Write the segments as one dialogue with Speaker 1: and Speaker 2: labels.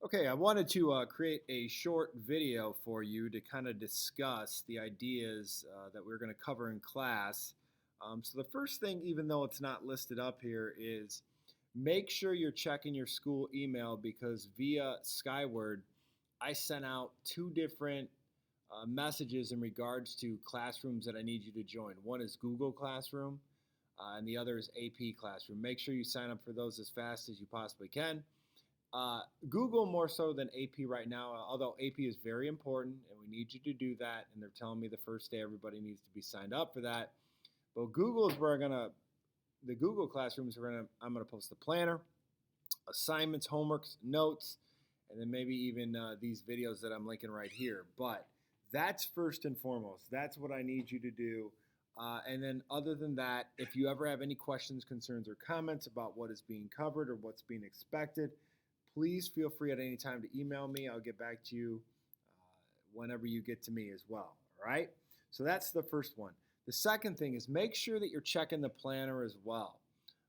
Speaker 1: Okay, I wanted to create a short video for you to kind of discuss the ideas that we're going to cover in class. So, the first thing, even though it's not listed up here, is make sure you're checking your school email because via Skyward, I sent out two different messages in regards to classrooms that I need you to join. One is Google Classroom, and the other is AP Classroom. Make sure you sign up for those as fast as you possibly can. Google more so than AP right now, although AP is very important and we need you to do that. And they're telling me the first day everybody needs to be signed up for that. But Google is where the Google Classroom is where I'm gonna post the planner, assignments, homeworks, notes, and then maybe even these videos that I'm linking right here. But that's first and foremost. That's what I need you to do. And then, other than that, if you ever have any questions, concerns, or comments about what is being covered or what's being expected, please feel free at any time to email me. I'll get back to you whenever you get to me as well. All right. So that's the first one. The second thing is make sure that you're checking the planner as well.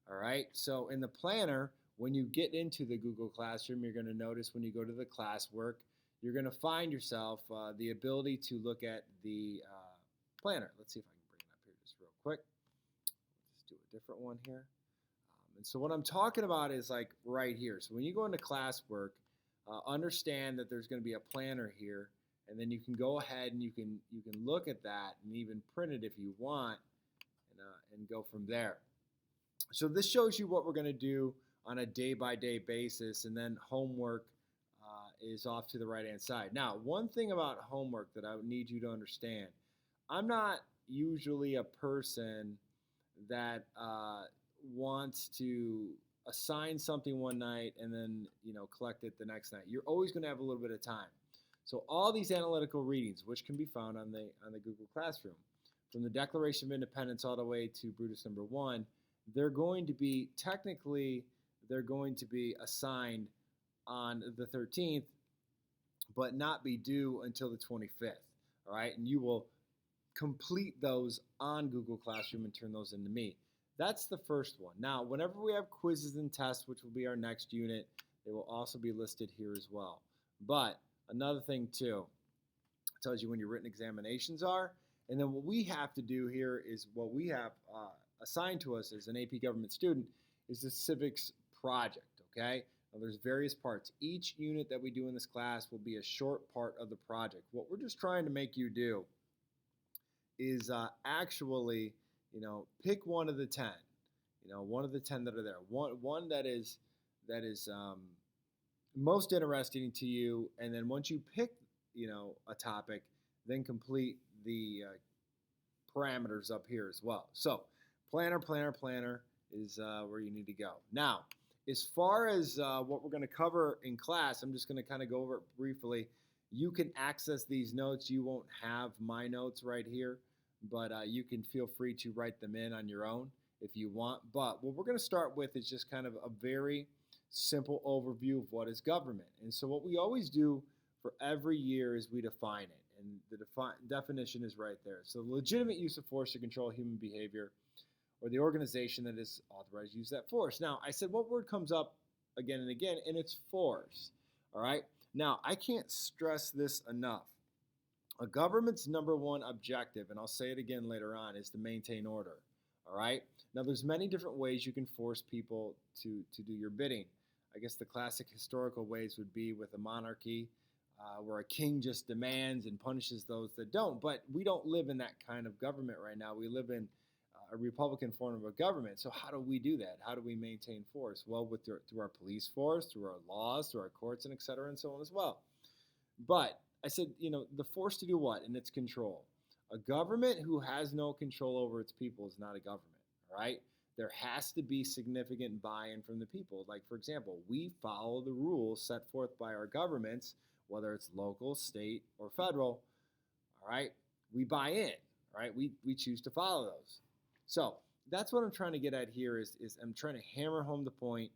Speaker 1: All right. So in the planner, when you get into the Google Classroom, you're going to notice when you go to the classwork, you're going to find yourself the ability to look at the planner. Let's see if I can bring it up here just real quick. Let's do a different one here. And so what I'm talking about is like right here. So when you go into classwork, understand that there's going to be a planner here, and then you can go ahead and you can look at that and even print it if you want, and go from there. So this shows you what we're going to do on a day-by-day basis, and then homework is off to the right-hand side. Now, one thing about homework that I would need you to understand, I'm not usually a person that wants to assign something one night and then collect it the next night. You're always going to have a little bit of time. So all these analytical readings, which can be found on the Google Classroom, from the Declaration of Independence all the way to Brutus number 1, they're going to be assigned on the 13th, but not be due until the 25th. All right, and you will complete those on Google Classroom and turn those into me. That's the first one. Now, whenever we have quizzes and tests, which will be our next unit, they will also be listed here as well. But another thing too, it tells you when your written examinations are. And then what we have to do here is what we have assigned to us as an AP government student is the civics project, okay? Now there's various parts. Each unit that we do in this class will be a short part of the project. What we're just trying to make you do is actually pick one of the 10. One of the 10 that are there. One that is most interesting to you, and then once you pick a topic, then complete the parameters up here as well. So planner is where you need to go. Now, as far as what we're going to cover in class, I'm just going to kind of go over it briefly. You can access these notes. You won't have my notes right here, but you can feel free to write them in on your own if you want. But what we're going to start with is just kind of a very simple overview of what is government. And so what we always do for every year is we define it. And the definition is right there. So the legitimate use of force to control human behavior, or the organization that is authorized to use that force. Now, I said what word comes up again and again, and it's force. All right? Now, I can't stress this enough. A government's number one objective, and I'll say it again later on, is to maintain order. All right? Now, there's many different ways you can force people to do your bidding. I guess the classic historical ways would be with a monarchy, where a king just demands and punishes those that don't. But we don't live in that kind of government right now. We live in a Republican form of a government. So how do we do that? How do we maintain force? Well, through our police force, through our laws, through our courts, and et cetera, and so on as well. But I said, the force to do what? And its control. A government who has no control over its people is not a government, all right? There has to be significant buy-in from the people. Like, for example, we follow the rules set forth by our governments, whether it's local, state, or federal, all right? We buy in, all right? We choose to follow those. So that's what I'm trying to get at here is I'm trying to hammer home the point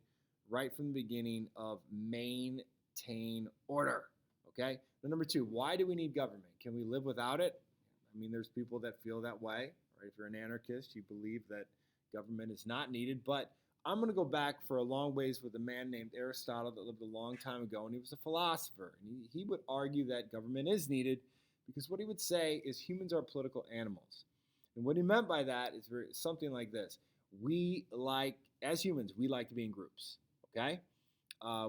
Speaker 1: right from the beginning of maintain order, okay? Now, number 2, why do we need government? Can we live without it? I mean, there's people that feel that way, right? If you're an anarchist, you believe that government is not needed, but I'm going to go back for a long ways with a man named Aristotle that lived a long time ago, and he was a philosopher. And he would argue that government is needed because what he would say is humans are political animals. And what he meant by that is something like this. As humans, we like to be in groups, okay?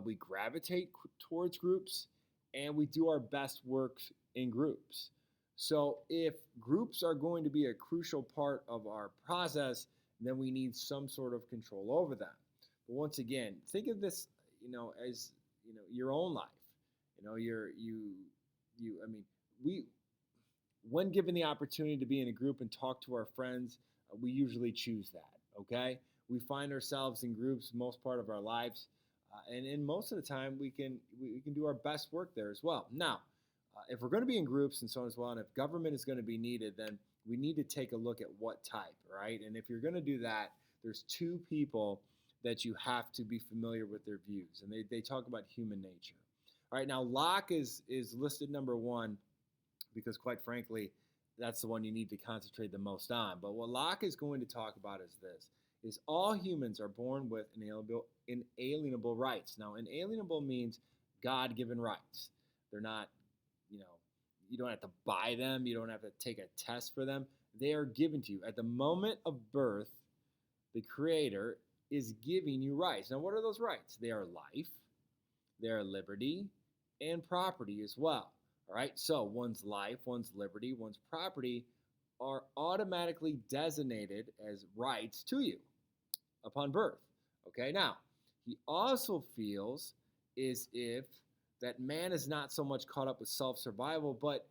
Speaker 1: We gravitate towards groups, and we do our best work in groups. So if groups are going to be a crucial part of our process, then we need some sort of control over them. But once again, think of this, as your own life. We when given the opportunity to be in a group and talk to our friends, we usually choose that. Okay, we find ourselves in groups most part of our lives, and in most of the time we can do our best work there as well. Now, if we're going to be in groups and so on as well, and if government is going to be needed, then we need to take a look at what type, right? And if you're going to do that, there's two people that you have to be familiar with their views, and they talk about human nature. All right, now Locke is listed number one because, quite frankly, that's the one you need to concentrate the most on. But what Locke is going to talk about is this: is all humans are born with inalienable rights. Now, inalienable means God-given rights. They're not, you don't have to buy them. You don't have to take a test for them. They are given to you. At the moment of birth, the Creator is giving you rights. Now, what are those rights? They are life, they are liberty, and property as well. All right, so one's life, one's liberty, one's property are automatically designated as rights to you upon birth. Okay, now, he also feels as if that man is not so much caught up with self-survival, but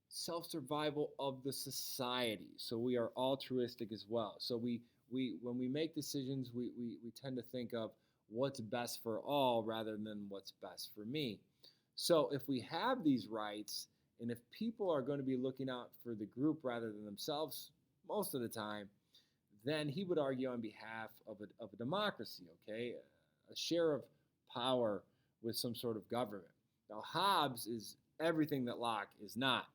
Speaker 1: self-survival of the society. So we are altruistic as well. So we when we make decisions, we tend to think of what's best for all rather than what's best for me. So if we have these rights, and if people are going to be looking out for the group rather than themselves most of the time, then he would argue on behalf of a democracy, okay? A share of power with some sort of government. Now, Hobbes is everything that Locke is not.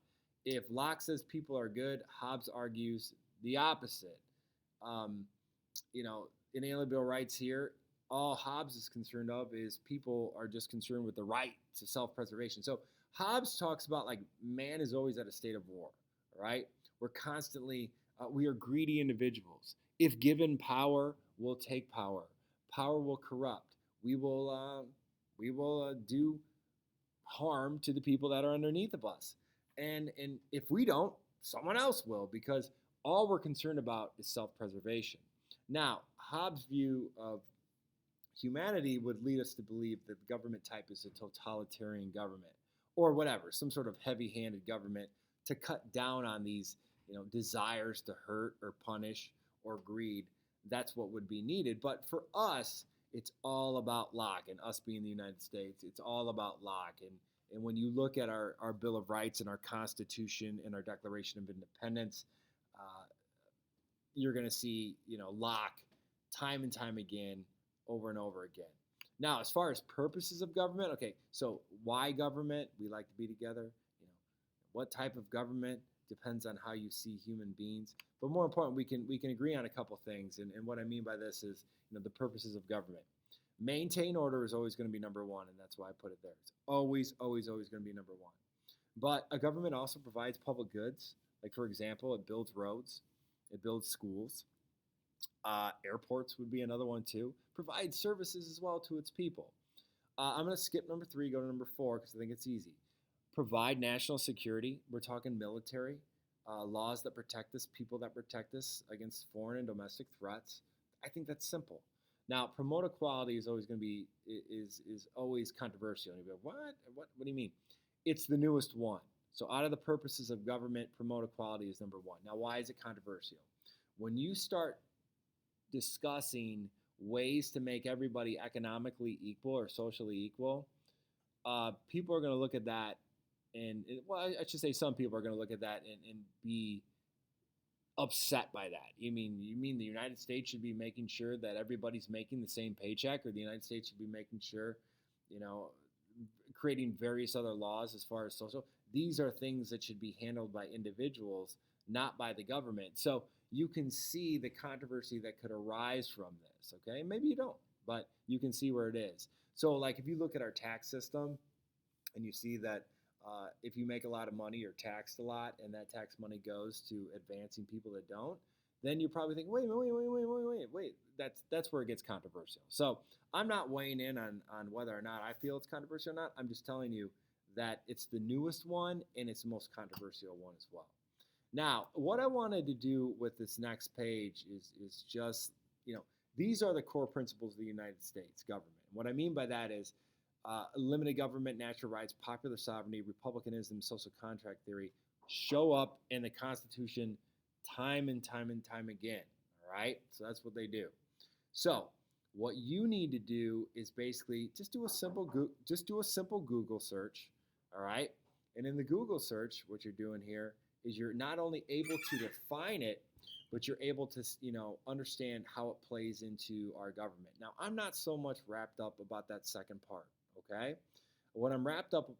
Speaker 1: If Locke says people are good, Hobbes argues the opposite. Inalienable rights here, all Hobbes is concerned of is people are just concerned with the right to self-preservation. So Hobbes talks about like man is always at a state of war, right? We're constantly, we are greedy individuals. If given power, we'll take power. Power will corrupt. We will do harm to the people that are underneath of us. And if we don't, someone else will, because all we're concerned about is self-preservation. Now, Hobbes' view of humanity would lead us to believe that the government type is a totalitarian government or whatever, some sort of heavy-handed government to cut down on these, desires to hurt or punish or greed. That's what would be needed. But for us, it's all about Locke, and us being the United States, it's all about Locke. And when you look at our Bill of Rights and our Constitution and our Declaration of Independence, you're going to see, Locke time and time again, over and over again. Now, as far as purposes of government, okay, so why government? We like to be together. What type of government depends on how you see human beings. But more important, we can agree on a couple things. And what I mean by this is, the purposes of government. Maintain order is always going to be number one, and that's why I put it there. It's always, always, always going to be number one. But a government also provides public goods. Like, for example, it builds roads. It builds schools. Airports would be another one too. Provides services as well to its people. I'm going to skip number 3, go to number 4 because I think it's easy. Provide national security. We're talking military, laws that protect us, people that protect us against foreign and domestic threats. I think that's simple. Now, promote equality is always going to be is always controversial. And you go, what do you mean? It's the newest one. So out of the purposes of government, promote equality is number 1. Now, why is it controversial? When you start discussing ways to make everybody economically equal or socially equal, people are going to look at that I should say some people are going to look at that and be upset by that. You mean the United States should be making sure that everybody's making the same paycheck, or the United States should be making sure, creating various other laws as far as social? These are things that should be handled by individuals, not by the government. So you can see the controversy that could arise from this. Okay, maybe you don't, but you can see where it is. So, like if you look at our tax system and you see that if you make a lot of money, you're taxed a lot, and that tax money goes to advancing people that don't, then you probably think, wait. That's where it gets controversial. So I'm not weighing in on whether or not I feel it's controversial or not. I'm just telling you that it's the newest one and it's the most controversial one as well. Now, what I wanted to do with this next page is just, these are the core principles of the United States government. What I mean by that is limited government, natural rights, popular sovereignty, republicanism, social contract theory show up in the Constitution time and time and time again. All right, so that's what they do. So what you need to do is basically just do a simple Google search. All right, and in the Google search, what you're doing here is you're not only able to define it, but you're able to understand how it plays into our government. Now, I'm not so much wrapped up about that second part. Okay, what I'm wrapped up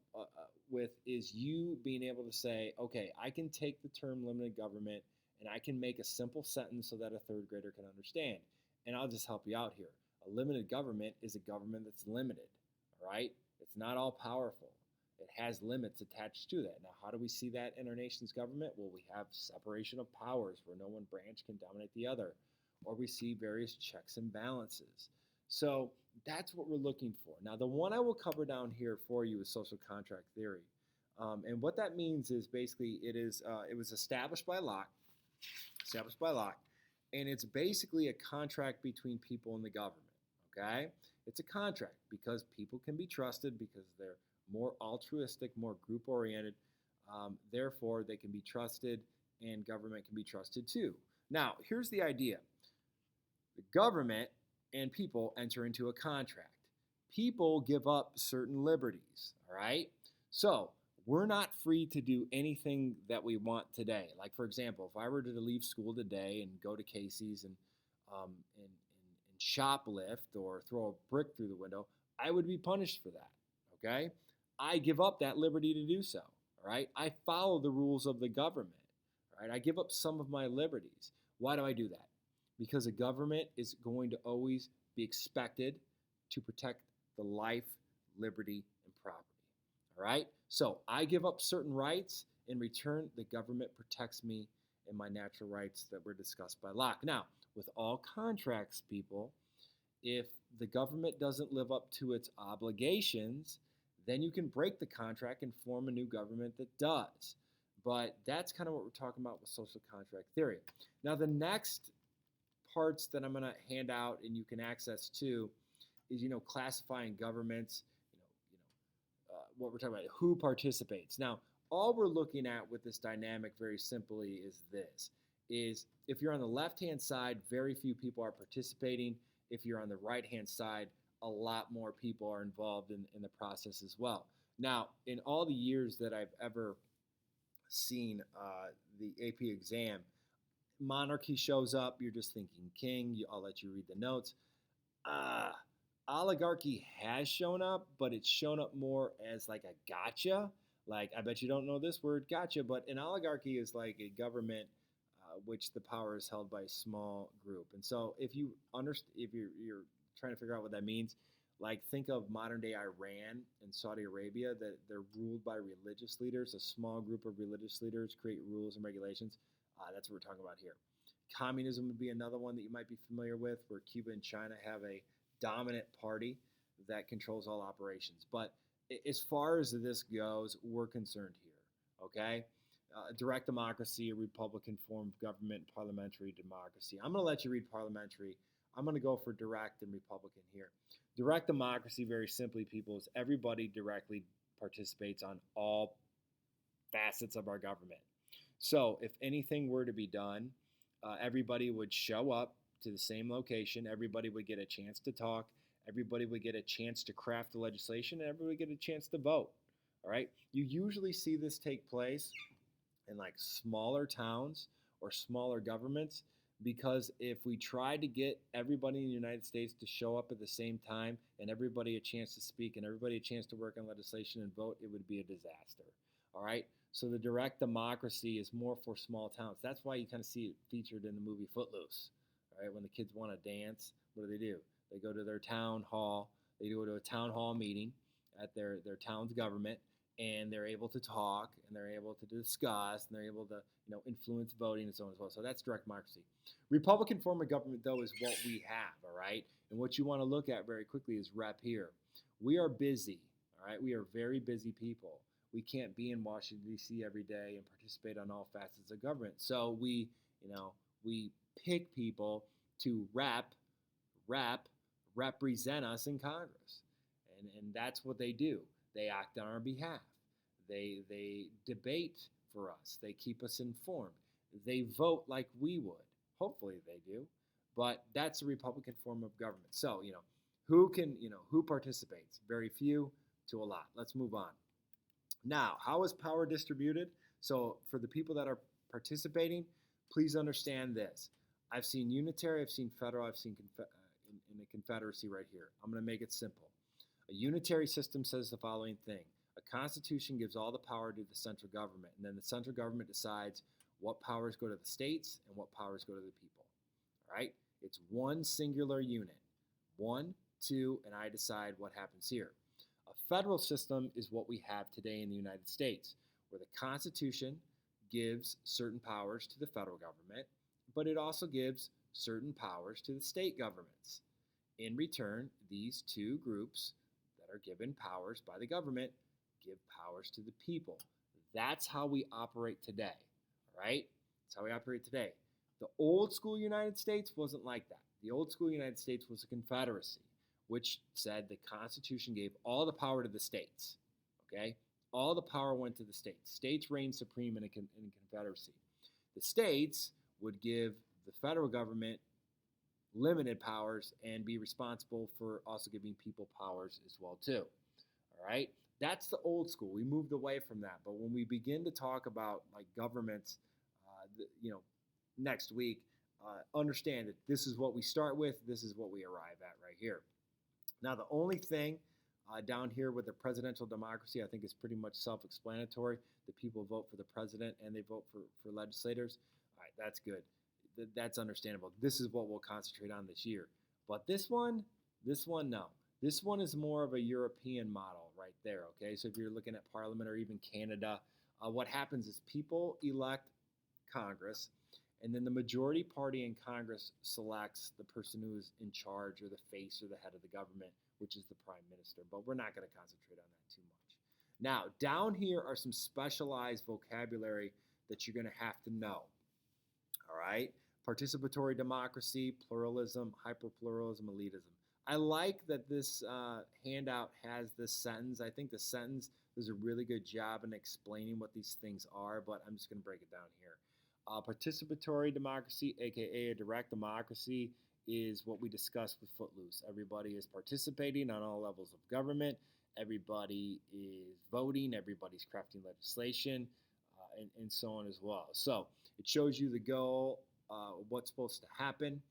Speaker 1: with is you being able to say, okay, I can take the term limited government and I can make a simple sentence so that a third grader can understand. And I'll just help you out here. A limited government is a government that's limited, all right? It's not all powerful. It has limits attached to that. Now, how do we see that in our nation's government? Well, we have separation of powers where no one branch can dominate the other, or we see various checks and balances. So that's what we're looking for. Now, the one I will cover down here for you is social contract theory. And what that means is basically it was established by Locke, and it's basically a contract between people and the government, okay? It's a contract because people can be trusted because they're more altruistic, more group-oriented. Therefore, they can be trusted and government can be trusted too. Now, here's the idea. The government and people enter into a contract. People give up certain liberties, all right? So we're not free to do anything that we want today. Like, for example, if I were to leave school today and go to Casey's and shoplift or throw a brick through the window, I would be punished for that, okay? I give up that liberty to do so, all right? I follow the rules of the government, all right? I give up some of my liberties. Why do I do that? Because a government is going to always be expected to protect the life, liberty, and property. All right? So I give up certain rights. In return, the government protects me and my natural rights that were discussed by Locke. Now, with all contracts, people, if the government doesn't live up to its obligations, then you can break the contract and form a new government that does. But that's kind of what we're talking about with social contract theory. Now, the next parts that I'm going to hand out and you can access too is classifying governments, what we're talking about, who participates. Now, all we're looking at with this dynamic very simply is this, is if you're on the left-hand side, very few people are participating. If you're on the right-hand side, a lot more people are involved in the process as well. Now, in all the years that I've ever seen the AP exam, monarchy shows up, you're just thinking king, I'll let you read the notes. Oligarchy has shown up, but it's shown up more as like a gotcha. Like, I bet you don't know this word, gotcha, but an oligarchy is like a government which the power is held by a small group. And so if you're trying to figure out what that means, like think of modern day Iran and Saudi Arabia, that they're ruled by religious leaders. A small group of religious leaders create rules and regulations. That's what we're talking about here. Communism would be another one that you might be familiar with, where Cuba and China have a dominant party that controls all operations. But as far as this goes, we're concerned here, okay? Direct democracy, a Republican form of government, parliamentary democracy. I'm going to let you read parliamentary. I'm going to go for direct and Republican here. Direct democracy, very simply, people, is everybody directly participates on all facets of our government. So if anything were to be done, everybody would show up to the same location. Everybody would get a chance to talk. Everybody would get a chance to craft the legislation, and everybody would get a chance to vote. All right? You usually see this take place in like smaller towns or smaller governments, because if we try to get everybody in the United States to show up at the same time and everybody a chance to speak and everybody a chance to work on legislation and vote, it would be a disaster. All right. So the direct democracy is more for small towns. That's why you kind of see it featured in the movie Footloose. All right. When the kids want to dance, what do? They go to their town hall. They go to a town hall meeting at their town's government, and they're able to talk, and they're able to discuss, and they're able to influence voting and so on as well. So that's direct democracy. Republican form of government, though, is what we have. All right. And what you want to look at very quickly is rep here. We are busy. All right. We are very busy people. We can't be in Washington, D.C. every day and participate on all facets of government. So we pick people to represent us in Congress. And that's what they do. They act on our behalf. They debate for us. They keep us informed. They vote like we would. Hopefully they do. But that's a Republican form of government. So, who participates? Very few to a lot. Let's move on. Now, how is power distributed? So for the people that are participating, please understand this. I've seen unitary, I've seen federal, I've seen in a confederacy right here. I'm going to make it simple. A unitary system says the following thing. A constitution gives all the power to the central government, and then the central government decides what powers go to the states and what powers go to the people. All right? It's one singular unit. 1, 2, and I decide what happens here. A federal system is what we have today in the United States, where the Constitution gives certain powers to the federal government, but it also gives certain powers to the state governments. In return, these two groups that are given powers by the government give powers to the people. That's how we operate today, all right? That's how we operate today. The old school United States wasn't like that. The old school United States was a confederacy, which said the Constitution gave all the power to the states, okay? All the power went to the states. States reigned supreme in a confederacy. The states would give the federal government limited powers and be responsible for also giving people powers as well too, all right? That's the old school. We moved away from that. But when we begin to talk about like governments, next week, understand that this is what we start with. This is what we arrive at right here. Now, the only thing down here with the presidential democracy, I think is pretty much self-explanatory. The people vote for the president and they vote for legislators. All right, that's good. That's understandable. This is what we'll concentrate on this year. But this one, no. This one is more of a European model right there, okay? So if you're looking at Parliament or even Canada, what happens is people elect Congress, and then the majority party in Congress selects the person who is in charge or the face or the head of the government, which is the prime minister. But we're not going to concentrate on that too much. Now, down here are some specialized vocabulary that you're going to have to know. All right? Participatory democracy, pluralism, hyperpluralism, elitism. I like that this handout has this sentence. I think the sentence does a really good job in explaining what these things are, but I'm just going to break it down here. Participatory democracy, aka a direct democracy, is what we discussed with Footloose. Everybody is participating on all levels of government. Everybody is voting. Everybody's crafting legislation, and so on as well. So it shows you the goal, what's supposed to happen,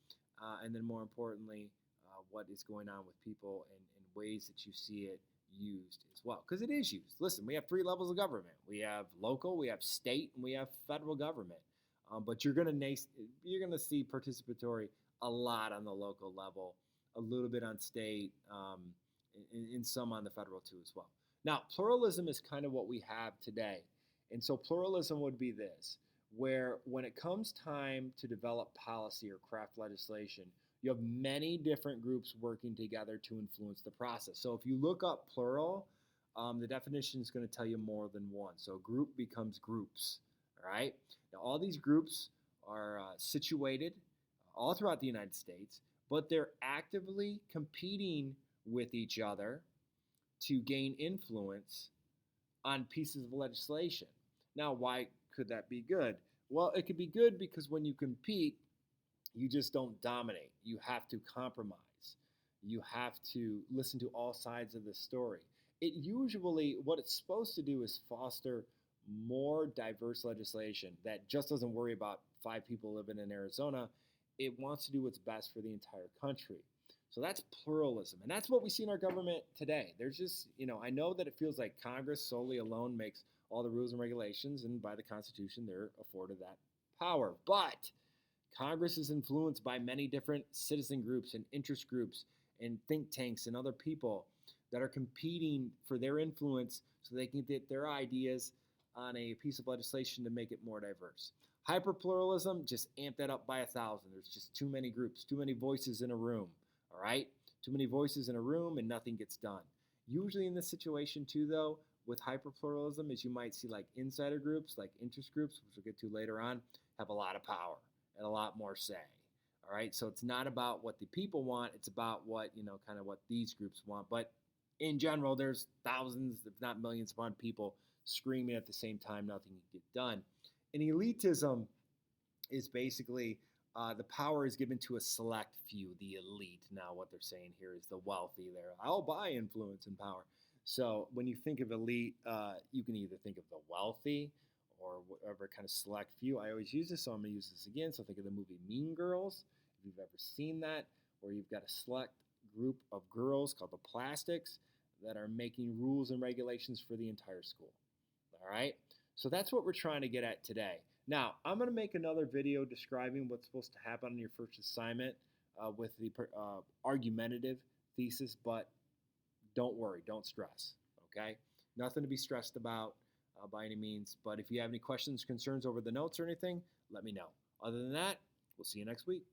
Speaker 1: and then more importantly, what is going on with people and ways that you see it used as well. Because it is used. Listen, we have 3 levels of government. We have local, we have state, and we have federal government. But you're gonna see participatory a lot on the local level, a little bit on state, and some on the federal too as well. Now, pluralism is kind of what we have today. And so pluralism would be this, where when it comes time to develop policy or craft legislation, you have many different groups working together to influence the process. So if you look up plural, the definition is going to tell you more than one. So group becomes groups, all right? Now, all these groups are situated all throughout the United States, but they're actively competing with each other to gain influence on pieces of legislation. Now, why could that be good? Well, it could be good because when you compete, you just don't dominate. You have to compromise. You have to listen to all sides of the story. It usually, what it's supposed to do is foster more diverse legislation that just doesn't worry about 5 people living in Arizona. It wants to do what's best for the entire country. So that's pluralism. And that's what we see in our government today. There's just, I know that it feels like Congress solely alone makes all the rules and regulations, and by the Constitution, they're afforded that power. But Congress is influenced by many different citizen groups and interest groups and think tanks and other people that are competing for their influence so they can get their ideas on a piece of legislation to make it more diverse. Hyperpluralism, just amp that up by 1,000. There's just too many groups, too many voices in a room, all right? Too many voices in a room and nothing gets done. Usually in this situation too, though, with hyperpluralism is you might see like insider groups, like interest groups, which we'll get to later on, have a lot of power and a lot more say. All right, so it's not about what the people want, it's about what, kind of what these groups want. But in general, there's thousands, if not millions upon people screaming at the same time, nothing can get done. And elitism is basically the power is given to a select few, the elite. Now, what they're saying here is the wealthy. I'll buy influence and power. So when you think of elite, you can either think of the wealthy or whatever kind of select few. I always use this, so I'm going to use this again. So think of the movie Mean Girls, if you've ever seen that, where you've got a select group of girls called the Plastics that are making rules and regulations for the entire school. All right? So that's what we're trying to get at today. Now, I'm going to make another video describing what's supposed to happen on your first assignment with the argumentative thesis, but don't worry, don't stress, okay? Nothing to be stressed about by any means, but if you have any questions, concerns over the notes or anything, let me know. Other than that, we'll see you next week.